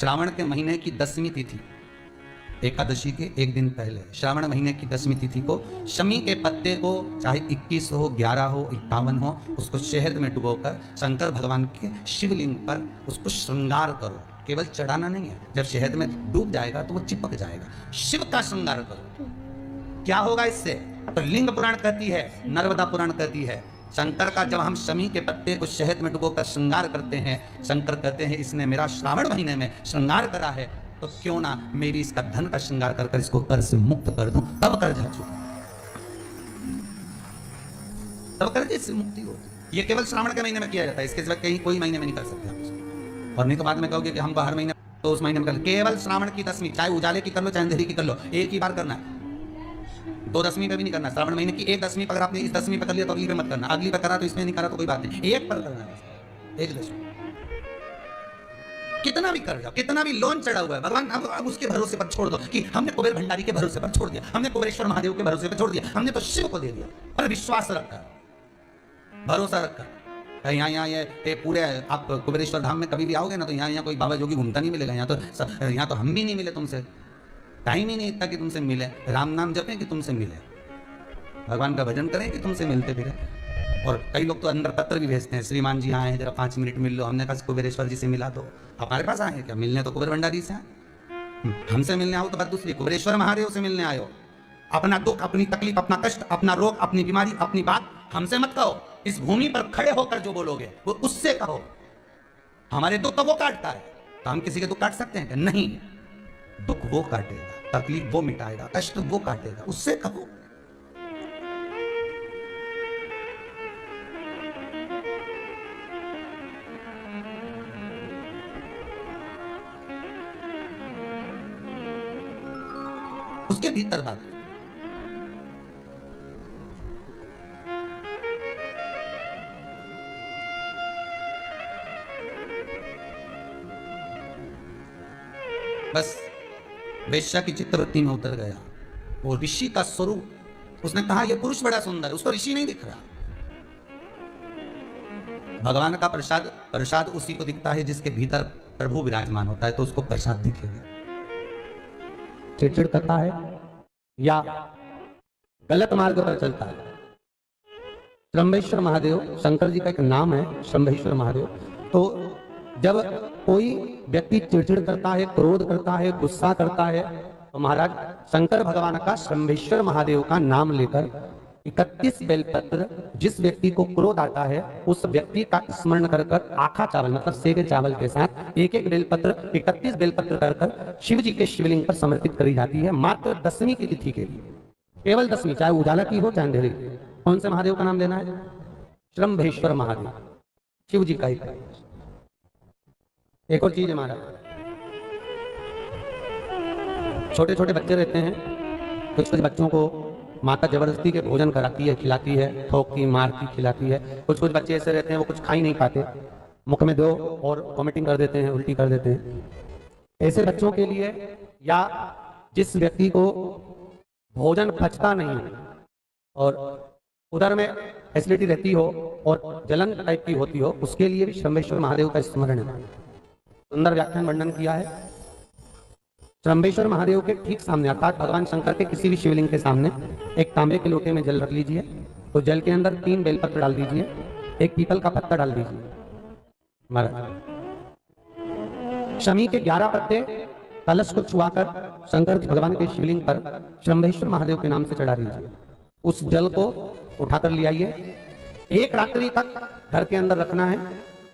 श्रावण के महीने की 10वीं तिथि, एकादशी के एक दिन पहले श्रावण महीने की 10वीं तिथि को शमी के पत्ते को चाहे 21 हो, 11 हो, 51 हो, उसको शहद में डुबोकर शंकर भगवान के शिवलिंग पर उसको श्रृंगार करो। केवल चढ़ाना नहीं है, जब शहद में डूब जाएगा तो वो चिपक जाएगा। शिव का श्रृंगार करो। क्या होगा इससे? तो लिंग पुराण कहती है, नर्मदा पुराण कहती है, शंकर का जब हम शमी के पत्ते को शहद में डुबोकर श्रृंगार करते हैं, शंकर कहते हैं इसने मेरा श्रावण महीने में श्रृंगार करा है, तो क्यों ना मेरी इसका धन का श्रृंगार कर इसको कर्ज से मुक्त कर दूं, तब कर्ज चुका, तब कर्ज से मुक्ति हो। ये केवल श्रावण के महीने में किया जाता है, इसके सिवा कहीं कोई महीने में नहीं कर सकते आप। और नहीं तो बाद में कहोगे कि हमको हर महीने, तो उस महीने में कर, केवल श्रावण की 10वीं, चाहे उजाले की कर लो चाहे अंधेरी की कर लो, एक ही बार करना है। 2 10वीं पे भी नहीं करना। श्रावण महीने की 1 10वीं पर अगर आपने इस 10वीं पे कर लिया तो अगली पे मत करना, अगली पे करा तो इसमें नहीं करा तो कोई बात नहीं, एक पर करना है, 1 10वीं। कितना भी कर जाओ, कितना भी लोन चढ़ा हुआ है, भगवान अब उसके भरोसे पर छोड़ दो कि हमने कुबेर भंडारी के भरोसे पर छोड़ दिया, हमने कुबेरेश्वर महादेव के भरोसे पर छोड़ दिया, हमने तो शिव को दे दिया। पर विश्वास रखा, भरोसा रखा। यहाँ ये पूरे आप कुबेरेश्वर धाम में कभी भी आओगे ना तो यहाँ कोई बाबा जोगी घूमता नहीं मिलेगा। यहाँ तो हम भी नहीं मिले तुमसे, टाइम ही नहीं इतना कि तुमसे मिले। राम नाम जपें कि तुमसे मिले, भगवान का भजन करें कि तुमसे मिलते फिरे। और कई लोग तो अंदर पत्र भी भेजते हैं, श्रीमान जी आए हैं जरा 5 मिनट मिल लो। हमने कहा कुबेरेश्वर जी से मिला दो, हमारे पास आए हैं क्या मिलने? तो कुबेर भंडारी से आए, हमसे मिलने आओ तो बात दूसरी, कुबेरेश्वर महादेव से मिलने आयो। अपना दुख, अपनी तकलीफ, अपना कष्ट, अपना रोग, अपनी बीमारी, अपनी बात हमसे मत कहो, इस भूमि पर खड़े होकर जो बोलोगे वो उससे कहो। हमारे दुख तो वो काटता है, तो हम किसी के दुख काट सकते हैं क्या? नहीं, दुख वो काटेगा, तकलीफ वो मिटाएगा, कष्ट वो काटेगा, उससे कहो। उसके भीतर बात। बस वेश्या की चित्तवृत्ति में उतर गया, वो ऋषि का स्वरूप। उसने कहा यह पुरुष बड़ा सुंदर, उसको ऋषि नहीं दिख रहा। भगवान का प्रसाद, प्रसाद उसी को दिखता है जिसके भीतर प्रभु विराजमान होता है, तो उसको प्रसाद दिखेगा। चिड़चिड़ करता है या गलत मार्ग पर चलता है। श्रंभेश्वर महादेव शंकर जी का एक नाम है, श्रंभेश्वर महादेव। तो जब कोई व्यक्ति चिड़चिड़ करता है, क्रोध करता है, गुस्सा करता है, तो महाराज शंकर भगवान का श्रंभेश्वर महादेव का नाम लेकर 31 बेलपत्र, जिस व्यक्ति को क्रोध आता है उस व्यक्ति का स्मरण कर कर आखा चावल मतलब सेके चावल के साथ एक बेलपत्र, 31 बेलपत्र कर कर शिव जी के शिवलिंग पर समर्पित करी जाती है, मात्र 10वीं की तिथि के लिए। केवल 10वीं, चाहे उजाला की हो चाहे अंधेरी। कौन से महादेव का नाम लेना है? श्रंभेश्वर महादेव, शिव जी का ही। एक और चीज है महाराज, छोटे छोटे बच्चे रहते हैं, कुछ कुछ बच्चों को माता जबरदस्ती के भोजन कराती है, खिलाती है, ठोकती मारती खिलाती है। कुछ कुछ बच्चे ऐसे रहते हैं वो कुछ खा ही नहीं पाते, मुख में दो और वॉमिटिंग कर देते हैं, उल्टी कर देते हैं। ऐसे बच्चों के लिए, या जिस व्यक्ति को भोजन पचता नहीं और उधर में एसिडिटी रहती हो और जलन टाइप की होती हो, उसके लिए भी श्रंभेश्वर महादेव का स्मरण है। सुंदर व्याख्यान वर्णन किया है। श्रंभेश्वर महादेव के ठीक सामने अर्थात भगवान शंकर के किसी भी शिवलिंग के सामने एक तांबे के लोटे में जल रख लीजिए, तो जल के अंदर 3 बेलपत्र डाल दीजिए, एक पीपल का पत्ता डाल दीजिए। शमी के 11 पत्ते कलश को छुआकर शंकर भगवान के शिवलिंग पर श्रंभेश्वर महादेव के नाम से चढ़ा दीजिए। उस जल को उठाकर ले आइए, 1 रात्रि तक घर के अंदर रखना है।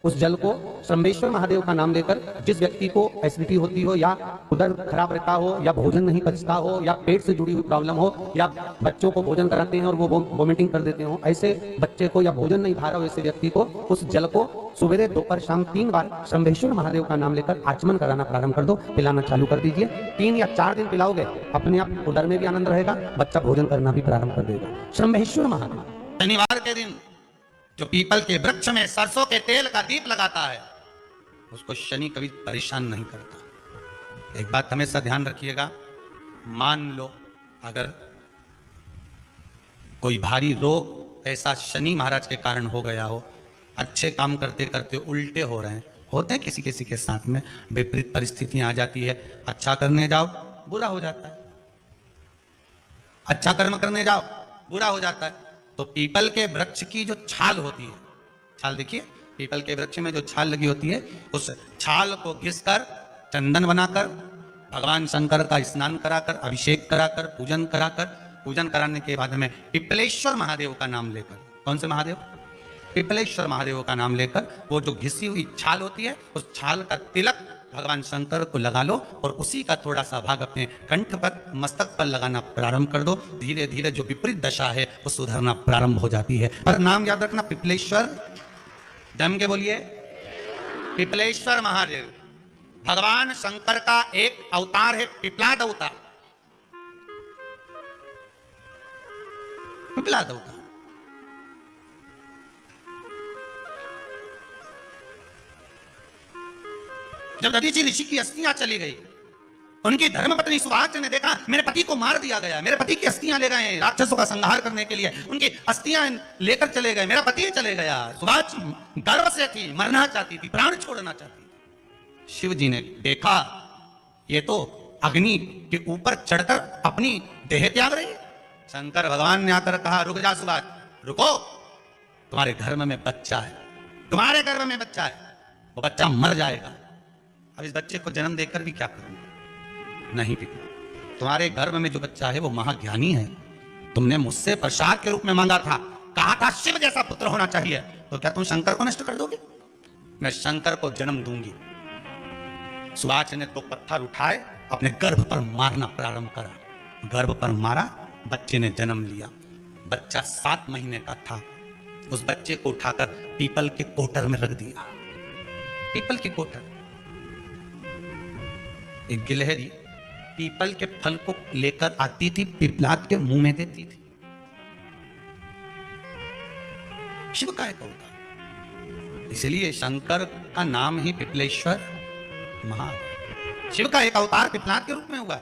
उस जल को श्रंभेश्वर महादेव का नाम लेकर, जिस व्यक्ति को एसिडिटी होती हो या उधर खराब रहता हो या भोजन नहीं पचता हो या पेट से जुड़ी हुई प्रॉब्लम हो या बच्चों को भोजन कराते हैं और वो वोमिटिंग कर देते हो, ऐसे बच्चे को या भोजन नहीं खा रहा हो ऐसे व्यक्ति को उस जल को सुबह दोपहर शाम 3 बार श्रंभेश्वर महादेव का नाम लेकर आचमन कराना प्रारंभ कर दो, पिलाना चालू कर दीजिए। 3 या 4 दिन पिलाओगे, अपने आप उधर में भी आनंद रहेगा, बच्चा भोजन करना भी प्रारंभ कर देगा। श्रंभेश्वर महादेव। शनिवार के दिन जो पीपल के वृक्ष में सरसों के तेल का दीप लगाता है उसको शनि कभी परेशान नहीं करता। एक बात हमेशा ध्यान रखिएगा, मान लो अगर कोई भारी रोग ऐसा शनि महाराज के कारण हो गया हो, अच्छे काम करते करते उल्टे हो रहे हैं, होते हैं किसी किसी के साथ में विपरीत परिस्थितियां आ जाती है, अच्छा करने जाओ बुरा हो जाता है, अच्छा कर्म करने जाओ बुरा हो जाता है। तो पीपल के वृक्ष की जो छाल होती है, छाल देखिए, पीपल के वृक्ष में जो छाल लगी होती है, उस छाल को घिसकर चंदन बनाकर भगवान शंकर का स्नान कराकर, अभिषेक कराकर, पूजन कराने के बाद हमें पिपलेश्वर महादेव का नाम लेकर, कौन से महादेव? पिपलेश्वर महादेव का नाम लेकर वो जो घिसी हुई छाल होती है, उस छाल का तिलक भगवान शंकर को लगा लो और उसी का थोड़ा सा भाग अपने कंठ पर, मस्तक पर लगाना प्रारंभ कर दो। धीरे धीरे जो विपरीत दशा है वो सुधरना प्रारंभ हो जाती है। पर नाम याद रखना, पिपलेश्वर, जम के बोलिए, पिपलेश्वर महादेव भगवान शंकर का एक अवतार है, पिपलाद अवतार। पिपलाद अवतार जब दधीचि ऋषि की अस्थियां चली गई, उनकी धर्मपत्नी सुभाष ने देखा मेरे पति को मार दिया गया, मेरे पति की अस्थियां ले गए राक्षसों का संहार करने के लिए, उनकी अस्थियां लेकर चले गए, मेरा पति चले गया। सुभाष गर्व से थी, मरना चाहती थी, प्राण छोड़ना चाहती थी। शिव जी ने देखा ये तो अग्नि के ऊपर चढ़कर अपनी देह त्याग रही है। शंकर भगवान ने आकर कहा रुक जा सुभाष, रुको, तुम्हारे गर्भ में बच्चा है, तुम्हारे गर्भ में बच्चा है, वो बच्चा मर जाएगा। अब इस बच्चे को जन्म देकर भी क्या करूंगा? नहीं पिता, तुम्हारे गर्भ में जो बच्चा है वो महाज्ञानी है, तुमने मुझसे प्रसाद के रूप में मांगा था, कहा था शिव जैसा पुत्र होना चाहिए, तो क्या तुम शंकर को नष्ट कर दोगे? मैं शंकर को जन्म दूंगी। सुभाष ने तो पत्थर उठाए, अपने गर्भ पर मारना प्रारंभ करा, गर्भ पर मारा, बच्चे ने जन्म लिया। बच्चा 7 महीने का था। उस बच्चे को उठाकर पीपल के कोटर में रख दिया। पीपल के कोटर, एक गिलहरी पीपल के फल को लेकर आती थी, पिपलाद के मुंह में देती थी। शिव का एक अवतार, इसलिए शंकर का नाम ही पिपलेश्वर महादेव। शिव का एक अवतार पिपलाद के रूप में हुआ।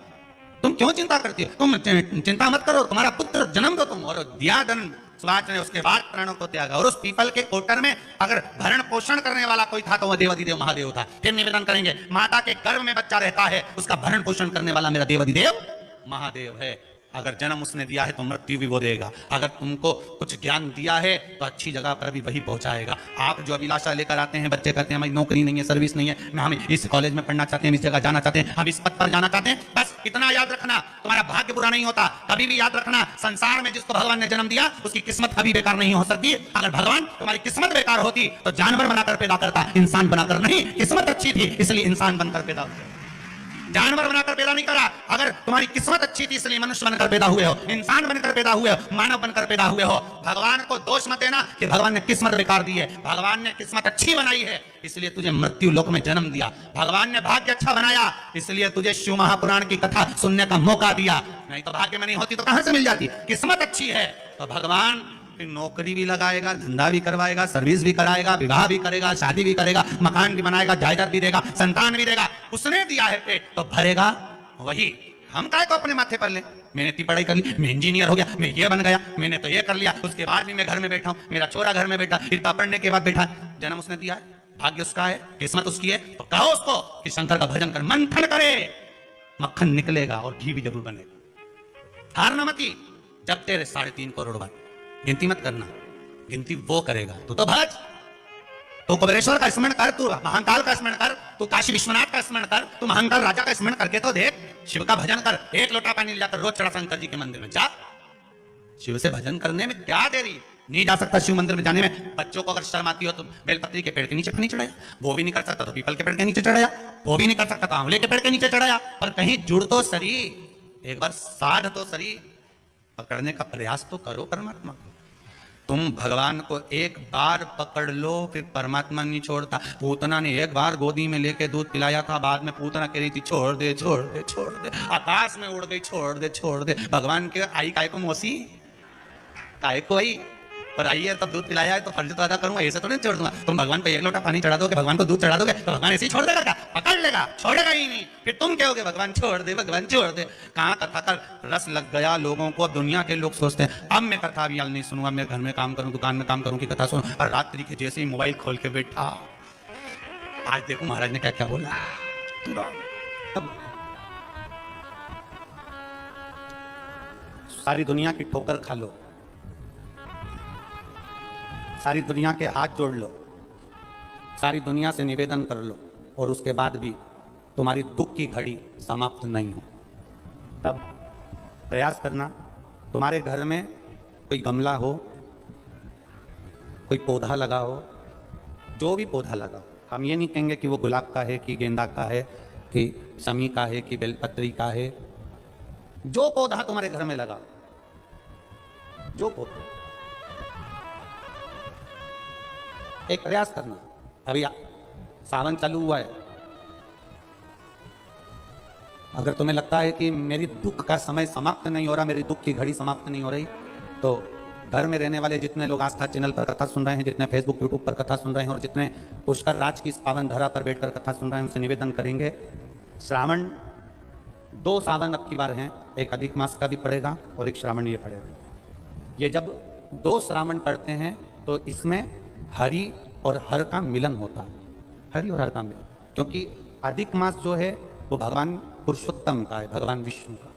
तुम क्यों चिंता करती हो? तुम चिंता मत करो, तुम्हारा पुत्र जन्म दो तुम। और दिया जन्म सुभाष ने, उसके बाद प्राणों को त्यागा। और उस पीपल के कोटर में अगर भरण पोषण करने वाला कोई था तो वह देवाधिदेव महादेव था। फिर निवेदन करेंगे, माता के गर्भ में बच्चा रहता है, उसका भरण पोषण करने वाला मेरा देवाधिदेव महादेव है। अगर जन्म उसने दिया है तो मृत्यु भी वो देगा। अगर तुमको कुछ ज्ञान दिया है तो अच्छी जगह पर भी वही पहुंचाएगा। आप जो अभिलाषा लेकर आते हैं, बच्चे कहते हैं हमारी नौकरी नहीं है, सर्विस नहीं है, हम इस कॉलेज में पढ़ना चाहते हैं, इस जगह जाना चाहते हैं, हम इस पद पर जाना चाहते हैं, बस इतना याद रखना, तुम्हारा भाग्य बुरा नहीं होता। कभी भी याद रखना, संसार में जिसको भगवान ने जन्म दिया उसकी किस्मत कभी बेकार नहीं हो सकती। अगर भगवान तुम्हारी किस्मत बेकार होती तो जानवर बनाकर पैदा करता, इंसान बनाकर नहीं। किस्मत अच्छी थी इसलिए इंसान बनकर पैदा हुआ, जानवर बनाकर पैदा नहीं करा। अगर तुम्हारी किस्मत अच्छी थी इसलिए मनुष्य बनकर पैदा हुए हो, इंसान बनकर पैदा हुए हो, मानव बनकर पैदा हुए हो। भगवान को दोष मत देना कि भगवान ने किस्मत बेकार दी है। भगवान ने किस्मत अच्छी बनाई है इसलिए तुझे मृत्यु लोक में जन्म दिया। भगवान ने भाग्य अच्छा बनाया इसलिए तुझे शिव महापुराण की कथा सुनने का मौका दिया। नहीं तो भाग्य में नहीं होती तो कहां से मिल जाती? किस्मत अच्छी है तो भगवान नौकरी भी लगाएगा, धंधा भी करवाएगा, सर्विस भी कराएगा, विवाह भी करेगा, शादी भी करेगा, मकान भी बनाएगा, जायदाद भी देगा, संतान भी देगा। उसने दिया है पेट तो भरेगा वही। हम काय को अपने माथे पर ले, मैंने इतनी पढ़ाई कर ली, मैं इंजीनियर हो गया, मैं ये बन गया, मैंने तो ये कर लिया, उसके बाद भी मैं घर में बैठा हूं, मेरा छोरा घर में बैठा, इतना पढ़ने के बाद बैठा। जन्म उसने दिया है, भाग्य उसका है, किस्मत उसकी है, तो कहो उसको कि शंकर का भजन कर, मंथन करे, मक्खन निकलेगा और घी भी जरूर बनेगा। हारना मती। जब तेरे 3.5 करोड़ बात, गिनती मत करना, गिनती वो करेगा। तो भज, तो कुबेरेश्वर का स्मरण कर, तू महाकाल का स्मरण कर, तू काशी विश्वनाथ का स्मरण कर, तू महाकाल राजा का स्मरण करके तो देख। शिव का भजन कर, 1 लोटा पानी लाकर रोज चढ़ा शंकर जी के मंदिर में जा। शिव से भजन करने में क्या देरी? नहीं जा सकता शिव मंदिर में जाने में? बच्चों को अगर शर्म आती हो तो बेलपत्री के पेड़ के नीचे नहीं चढ़ाया, वो भी नहीं कर सकता तो पीपल के पेड़ के नीचे चढ़ाया, वो भी नहीं कर सकता तो आंवले के पेड़ के नीचे चढ़ाया। पर कहीं जुड़ तो सरी, एक बार साध तो सरी, पकड़ने का प्रयास तो करो परमात्मा को। तुम भगवान को एक बार पकड़ लो फिर परमात्मा नहीं छोड़ता। पूतना ने एक बार गोदी में लेके दूध पिलाया था, बाद में पूतना कह रही थी छोड़ दे छोड़ दे छोड़ दे, आकाश में उड़ गई, छोड़ दे छोड़ दे। भगवान के आई काय को मौसी, काय को आई पर आई है तब दूध पिलाया है तो फर्ज तो अदा करूंगा, ऐसे तो नहीं छोड़ दूंगा। तुम भगवान को 1 लोटा पानी चढ़ा दोगे, भगवान को दूध चढ़ा दोगे तो भगवान ऐसे ही छोड़ देगा क्या? पकड़ लेगा, छोड़ेगा ही नहीं। फिर तुम कहोगे भगवान छोड़ दे, भगवान छोड़ दे। कहाँ कथा का रस लग गया लोगों को। दुनिया के लोग सोचते हैं अब मैं कथा भी नहीं सुनूंगा, मैं घर में काम करूं, दुकान में काम करूं की कथा सुनूं। और रात्रि के जैसे ही मोबाइल खोल के बैठा, आज देखो महाराज ने क्या क्या बोला। सारी दुनिया की ठोकर खा लो, सारी दुनिया के हाथ जोड़ लो, सारी दुनिया से निवेदन कर लो, और उसके बाद भी तुम्हारी दुख की घड़ी समाप्त नहीं हो, तब प्रयास करना। तुम्हारे घर में कोई गमला हो, कोई पौधा लगा हो, जो भी पौधा लगा हो, हम ये नहीं कहेंगे कि वो गुलाब का है कि गेंदा का है कि शमी का है कि बेलपत्री का है, जो पौधा तुम्हारे घर में लगा, जो पौधा, एक प्रयास करना। अभी सावन चालू हुआ है, अगर तुम्हें लगता है कि मेरी दुख का समय समाप्त नहीं हो रहा, मेरी दुख की घड़ी समाप्त नहीं हो रही, तो घर में रहने वाले जितने लोग आस्था चैनल पर कथा सुन रहे हैं, जितने फेसबुक यूट्यूब पर कथा सुन रहे हैं, और जितने पुष्कर राज की इस पावन धरा पर बैठकर कथा सुन रहे हैं, उनसे निवेदन करेंगे, श्रावण 2 सावन अब की बार हैं, एक अधिक मास का भी पड़ेगा और एक श्रावण ये पड़ेगा। ये जब 2 श्रावण पड़ते हैं तो इसमें हरि और हर का मिलन होता है, हरि और हर का मिलन, क्योंकि अधिक मास जो है वो भगवान पुरुषोत्तम का है, भगवान विष्णु का,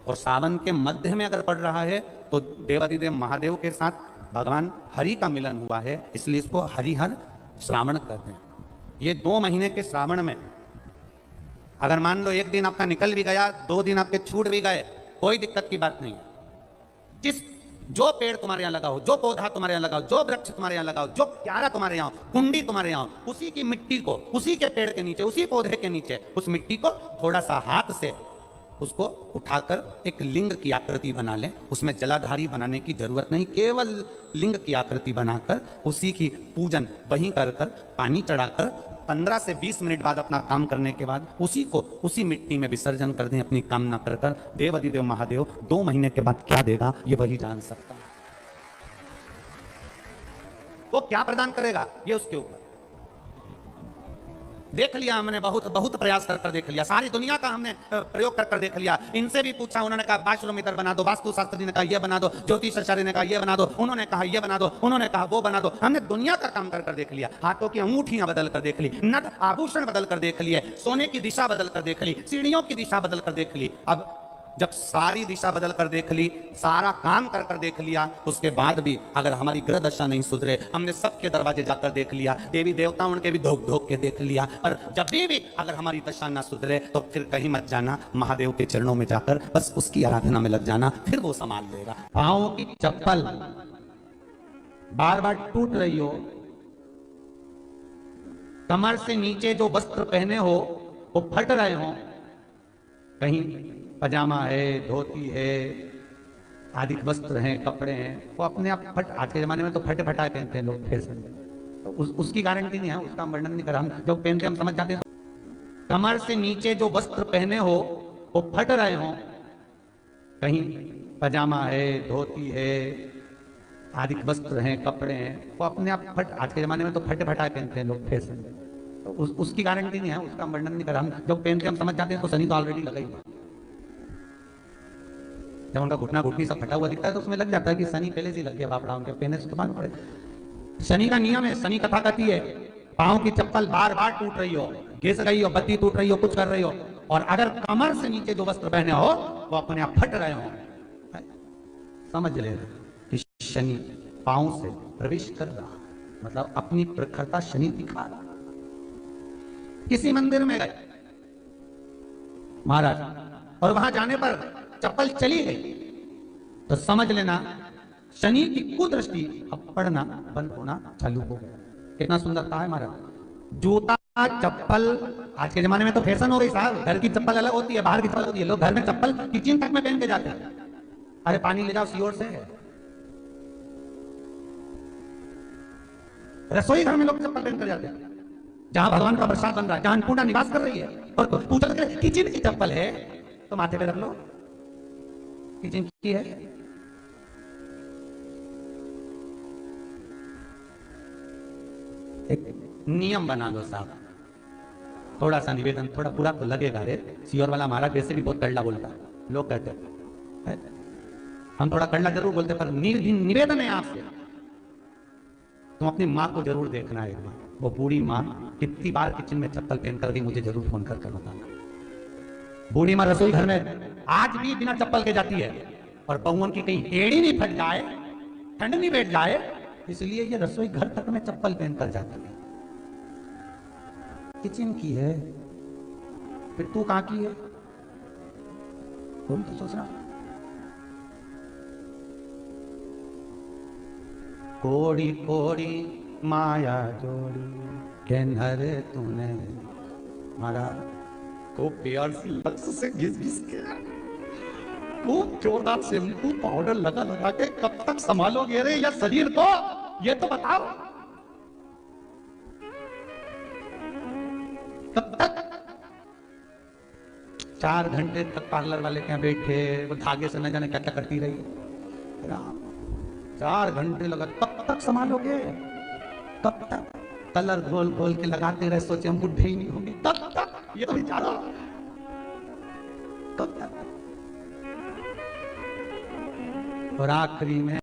और सावन के मध्य में अगर पड़ रहा है तो देवादिदेव महादेव के साथ भगवान हरि का मिलन हुआ है, इसलिए इसको हरिहर श्रावण कहते हैं। ये 2 महीने के श्रावण में अगर मान लो एक दिन आपका निकल भी गया, 2 दिन आपके छूट भी गए, कोई दिक्कत की बात नहीं। जिस जो पेड़ तुम्हारे यहाँ लगा हो, जो पौधा तुम्हारे यहाँ लगा हो, जो वृक्ष तुम्हारे यहाँ लगा हो, जो प्यारा तुम्हारे यहाँ हो, कुंडी तुम्हारे यहाँ हो, उसी की मिट्टी को, उसी के पेड़ के नीचे, उसी पौधे के नीचे, उस मिट्टी को थोड़ा सा हाथ से उसको उठाकर एक लिंग की आकृति बना लें। उसमें जलाधारी बनाने की जरूरत नहीं, केवल लिंग की आकृति बनाकर उसी की पूजन वहीं कर कर पानी चढ़ाकर 15 से 20 मिनट बाद अपना काम करने के बाद उसी को उसी मिट्टी में विसर्जन कर दें, अपनी कामना कर कर। देवादिदेव महादेव 2 महीने के बाद क्या देगा ये वही जान सकता है, वो क्या प्रदान करेगा ये उसके ऊपर। देख लिया हमने, बहुत बहुत प्रयास कर कर देख लिया, सारी दुनिया का हमने प्रयोग कर कर देख लिया। इनसे भी पूछा, उन्होंने कहा वाशरूम इधर बना दो, वास्तु शास्त्री ने कहा ये बना दो, ज्योतिष आचार्य ने कहा ये बना दो, उन्होंने कहा ये बना दो, उन्होंने कहा वो बना दो। हमने दुनिया का काम कर कर देख लिया, हाथों की अंगूठियां बदल कर देख ली, नग आभूषण बदल कर देख लिए, सोने की दिशा बदल कर देख ली, सीढ़ियों की दिशा बदल कर देख ली। अब जब सारी दिशा बदल कर देख ली, सारा काम कर कर देख लिया, उसके बाद भी अगर हमारी ग्रह दशा नहीं सुधरे, हमने सबके दरवाजे जाकर देख लिया, देवी देवता उनके भी धोख धोख के देख लिया, पर जब भी अगर हमारी दशा ना सुधरे तो फिर कहीं मत जाना, महादेव के चरणों में जाकर बस उसकी आराधना में लग जाना, फिर वो संभाल लेगा। पाँव की चप्पल बार बार टूट रही हो, कमर से नीचे जो वस्त्र पहने हो वो फट रहे हो, कहीं पजामा है, धोती है, आदि वस्त्र हैं, कपड़े हैं, वो अपने आप फट, आज के जमाने में तो फटे फटाए पहनते हैं लोग, फिर तो उसकी गारंटी नहीं है, उसका वर्णन नहीं करा, हम जो पहनते हम समझ जाते हैं। कमर से नीचे जो वस्त्र पहने हो वो फट रहे हो, कहीं पजामा है, धोती है, आदि वस्त्र हैं, कपड़े हैं, वो अपने आप फट, आज के जमाने में तो फटे फटाए पहनते हैं लोग, फिर तो उसकी गारंटी नहीं है, उसका वर्णन नहीं करा, हम जो पहनते हम समझ जाते हैं। तो शनि तो ऑलरेडी लगा ही, जब उनका घुटना घुटनी सब फटा हुआ दिखता है तो उसमें लग जाता है कि शनि पहले से लग गया बापड़ा, उनके पहने से तो मालूम पड़े। शनि का नियम है, शनि कथा कहती है, पाँव की चप्पल बार बार टूट रही हो, घिस रही हो, बत्ती टूट रही हो, कुछ कर रही हो, और अगर कमर से नीचे जो वस्त्र पहने हो वो अपने आप फट रहे हो, समझ ले कि शनि पाँव से प्रवेश कर रहा, मतलब अपनी प्रखरता शनि दिखा रहा। किसी मंदिर में गए महाराज, और वहां जाने पर चप्पल चली गई, तो समझ लेना शनि की कुदृष्टि अब पड़ना बंद होना चालू हो गया। कितना सुंदर कहा है महाराज। जूता चप्पल आज के जमाने में तो फैशन हो गई साहब, घर की चप्पल अलग होती है, बाहर की चप्पल होती है, लोग घर में चप्पल किचन तक में पहन के जाते हैं। अरे पानी ले जाओ सीओर से, रसोई घर में लोग चप्पल पहन कर जाते हैं, जहां भगवान का प्रसाद बन रहा है, जहां अन्नपूर्णा निवास कर रही है, और पूछा किचन की चप्पल है तो माथे पे रख लो, किचन की है। एक नियम बना दो साहब, थोड़ा सा निवेदन, थोड़ा पूरा तो लगेगा रे, सीओर वाला महाराज वैसे भी बहुत कड़ला बोलता है, लोग कहते हैं, हम थोड़ा कड़ला जरूर बोलते, पर निवेदन है आपसे, तुम अपनी माँ को जरूर देखना है एक बार। वो बूढ़ी माँ कितनी बार किचन में चप्पल पहन कर गई, मुझे जरूर फोन कर बताना। बूढ़ी माँ रसोई घर में आज भी बिना चप्पल के जाती है, और पवन की कहीं एड़ी नहीं फट जाए, ठंड नहीं बैठ जाए, इसलिए ये रसोई घर तक में चप्पल पहन कर जाती है। किचन की है, फिर तू कहां की है? तुम तो सोचना। कोड़ी कोड़ी माया जोड़ी के नर तूने मारा को प्यार सी लक्स से घिस घिस के खूब जोरदार शैम्पू पाउडर लगा लगा के कब तक संभालोगे रे या शरीर को, ये तो बताओ। कब तक? 4 घंटे तक पार्लर वाले के यहाँ बैठे, वो धागे से न जाने क्या क्या करती रही। 4 घंटे लगा, कब तक संभालोगे? कब तक? कलर घोल घोल के लगाते रहे, सोचे हम बुढ़े ही नहीं होंगे। कब तक? ये तो विचारो कब तक? और आखिरी में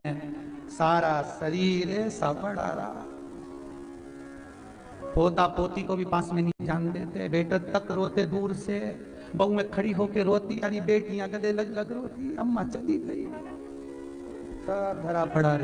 सारा शरीर सपड़ा रहा। पोता पोती को भी पास में नहीं जान देते, बेटे तक रोते दूर से, बहू में खड़ी होके रोती, यानी बेटियां गले लग लग रोती, अम्मा चली गई, सब धरा पड़ा।